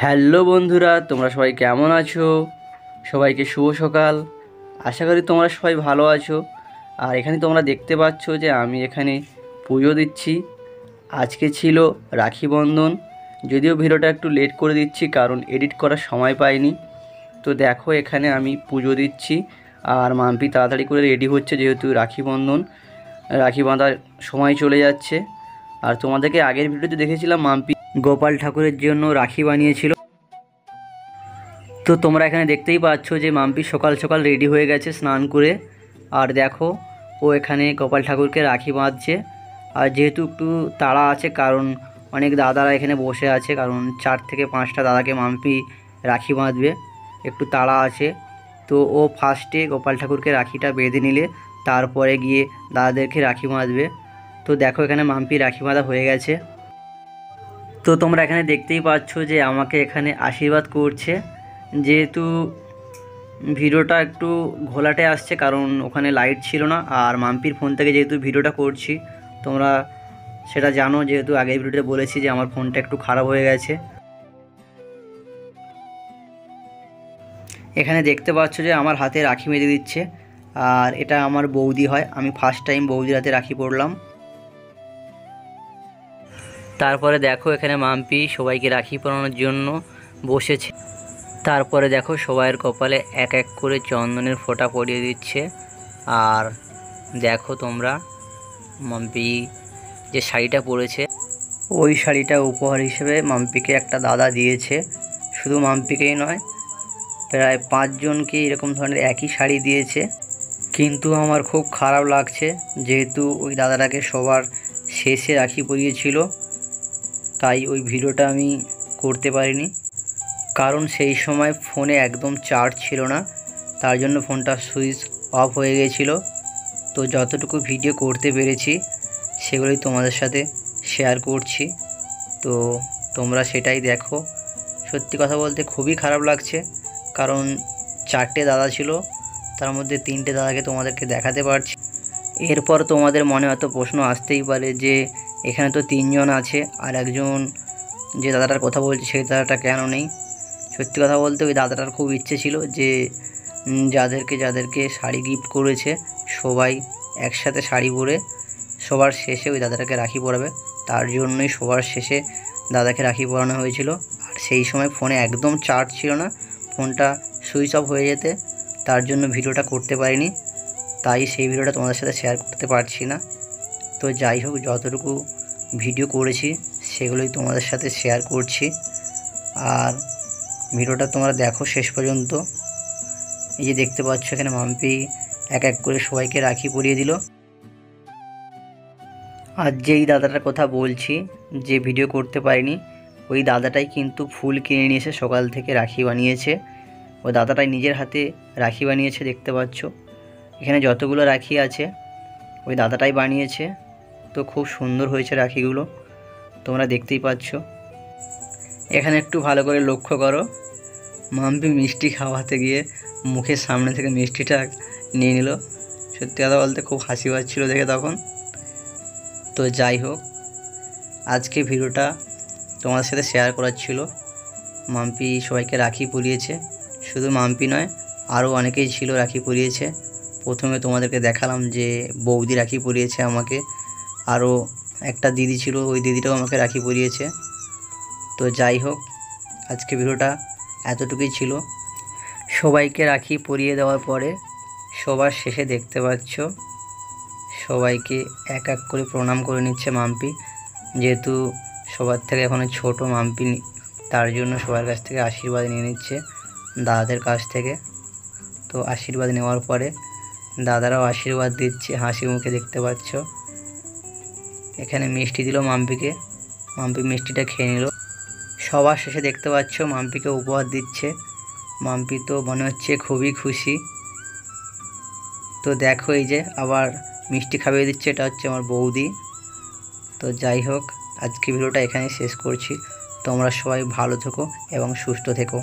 Hello বন্ধুরা, তোমরা সবাই কেমন আছো? সবাইকে শুভ সকাল। আশা করি তোমরা সবাই ভালো আছো। আর এখানে তোমরা দেখতে পাচ্ছ যে আমি এখানে পুজো দিচ্ছি। আজকে ছিল রাখি বন্ধন। যদিও ভিডিওটা একটু লেট করে দিচ্ছি কারণ এডিট করার সময় পাইনি। তো দেখো এখানে আমি পুজো দিচ্ছি আর মাম্পি তাড়াতাড়ি করে রেডি হচ্ছে, যেহেতু রাখি বন্ধন, রাখি বাঁধার সময় চলে যাচ্ছে। আর তোমাদেরকে আগের ভিডিওতে দেখেছিলাম মাম্পি গোপাল ঠাকুরের জন্য রাখি বানিয়েছিল। তো তোমরা এখানে দেখতেই পাচ্ছ যে মাম্পি সকাল সকাল রেডি হয়ে গেছে স্নান করে। আর দেখো ও এখানে গোপাল ঠাকুরকে রাখি বাঁধছে। আর যেহেতু একটু তাড়া আছে কারণ অনেক দাদারা এখানে বসে আছে, কারণ 4 থেকে 5টা দাদাকে মাম্পি রাখি বাঁধবে, একটু তাড়া আছে। তো ও ফার্স্টে গোপাল ঠাকুরকে রাখিটা বেঁধে নিলে তারপরে গিয়ে দাদাদেরকে রাখি বাঁধবে। তো দেখো এখানে মাম্পি রাখি বাঁধা হয়ে গেছে। তো তোমরা এখানে দেখতেই পাচ্ছ যে আমাকে এখানে আশীর্বাদ করছে। যেহেতু ভিডিওটা একটু ঘোলাটে আসছে কারণ ওখানে লাইট ছিল না, আর মাম্পির ফোন থেকে যেহেতু ভিডিওটা করছি তোমরা সেটা জানো, যেহেতু আগের ভিডিওতে বলেছি যে আমার ফোনটা একটু খারাপ হয়ে গেছে। এখানে দেখতে পাচ্ছ যে আমার হাতে রাখি বেঁধে দিচ্ছে, আর এটা আমার বৌদি হয়। আমি ফার্স্ট টাইম বৌদির হাতে রাখি পরলাম। তারপরে দেখো এখানে মাম্পি সবাইকে রাখি পরানোর জন্য বসেছে। তারপরে দেখো সবাইয়ের কপালে এক এক করে চন্দনের ফোঁটা পরিয়ে দিচ্ছে। আর দেখো তোমরা মাম্পি যে শাড়িটা পরেছে, ওই শাড়িটা উপহার হিসেবে মাম্পিকে একটা দাদা দিয়েছে। শুধু মাম্পিকেই নয়, প্রায় 5 জনকে এরকম ধরনের একই শাড়ি দিয়েছে। কিন্তু আমার খুব খারাপ লাগছে, যেহেতু ওই দাদাটাকে সবার শেষে রাখি পরিয়েছিল, তাই ওই ভিডিওটা আমি করতে পারিনি। কারণ সেই সময় ফোনে একদম চার্জ ছিল না, তার জন্য ফোনটা সুইচ অফ হয়ে গিয়েছিলো। তো যতটুকু ভিডিও করতে পেরেছি সেগুলোই তোমাদের সাথে শেয়ার করছি। তো তোমরা সেটাই দেখো। সত্যি কথা বলতে খুবই খারাপ লাগছে, কারণ 4টে দাদা ছিল, তার মধ্যে 3টে দাদাকে তোমাদেরকে দেখাতে পারছি। এরপর তোমাদের মনে হয়তো প্রশ্ন আসতেই পারে যে এখানে তো 3 জন আছে, আর একজন যে দাদাটার কথা বলছি সেই দাদাটা কেন নেই। সত্যি কথা বলতে ওই দাদাটার খুব ইচ্ছে ছিল যে যাদেরকে শাড়ি গিফট করেছে সবাই একসাথে শাড়ি পরে সবার শেষে ওই দাদাটাকে রাখি পরাবে। তার জন্যই সবার শেষে দাদাকে রাখি পরানো হয়েছিল। আর সেই সময় ফোনে একদম চার্জ ছিল না, ফোনটা সুইচ অফ হয়ে যেতে তার জন্য ভিডিওটা করতে পারিনি, তাই সেই ভিডিওটা তোমাদের সাথে শেয়ার করতে পারছি না। তো যাই হোক, যতটুকু ভিডিও করেছি সেগুলোই তোমাদের সাথে শেয়ার করছি। আর ভিডিওটা তোমরা দেখো শেষ পর্যন্ত। এই যে দেখতে পাচ্ছ এখানে মাম্পি এক এক করে সবাইকে রাখি পরিয়ে দিল। আর যেই দাদাটার কথা বলছি যে ভিডিও করতে পারিনি, ওই দাদাটাই কিন্তু ফুল কিনে নিয়ে এসে সকাল থেকে রাখি বানিয়েছে। ওই দাদাটাই নিজের হাতে রাখি বানিয়েছে। দেখতে পাচ্ছ এখানে যতগুলো রাখি আছে ওই দাদাটাই বানিয়েছে। তো খুব সুন্দর হয়েছে রাখিগুলো, তোমরা দেখতেই পাচ্ছ। এখানে একটু ভালো করে লক্ষ্য করো, মাম্পি মিষ্টি খাওয়াতে গিয়ে মুখের সামনে থেকে মিষ্টিটা নিয়ে নিল। সত্যি কথা বলতে খুব হাসি পাচ্ছিল দেখে তখন। তো যাই হোক, আজকে ভিডিওটা তোমাদের সাথে শেয়ার করার ছিল। মাম্পি সবাইকে রাখি পরিয়েছে, শুধু মাম্পি নয় আরও অনেকেই ছিল রাখি পরিয়েছে। প্রথমে তোমাদেরকে দেখালাম যে বৌদি রাখি পরিয়েছে আমাকে, আরও একটা দিদি ছিল, ওই দিদিটাও আমাকে রাখি পরিয়েছে। তো যাই হোক, আজকে ভিডিওটা এতটুকুই ছিল। সবাইকে রাখি পরিয়ে দেওয়ার পরে সবার শেষে দেখতে পাচ্ছ সবাইকে এক এক করে প্রণাম করে নিচ্ছে মাম্পি। যেহেতু সবার থেকে এখনও ছোট মাম্পি, তার জন্য সবার কাছ থেকে আশীর্বাদ নিয়ে নিচ্ছে দাদাদের কাছ থেকে। তো আশীর্বাদ নেওয়ার পরে দাদারাও আশীর্বাদ দিচ্ছে হাসি মুখে, দেখতে পাচ্ছ। এখানে মিষ্টি দিল মাম্পিকে, মাম্পি মিষ্টিটা খেয়ে নিল। সবার শেষে দেখতে পাচ্ছ মাম্পিকে উপহার দিচ্ছে। মাম্পি তো মনে হচ্ছে খুবই খুশি। তো দেখো এই যে আবার মিষ্টি খাইয়ে দিচ্ছে, এটা হচ্ছে আমার বৌদি। তো যাই হোক, আজকে ভিডিওটা এখানেই শেষ করছি। তোমরা সবাই ভালো থেকো এবং সুস্থ থেকো।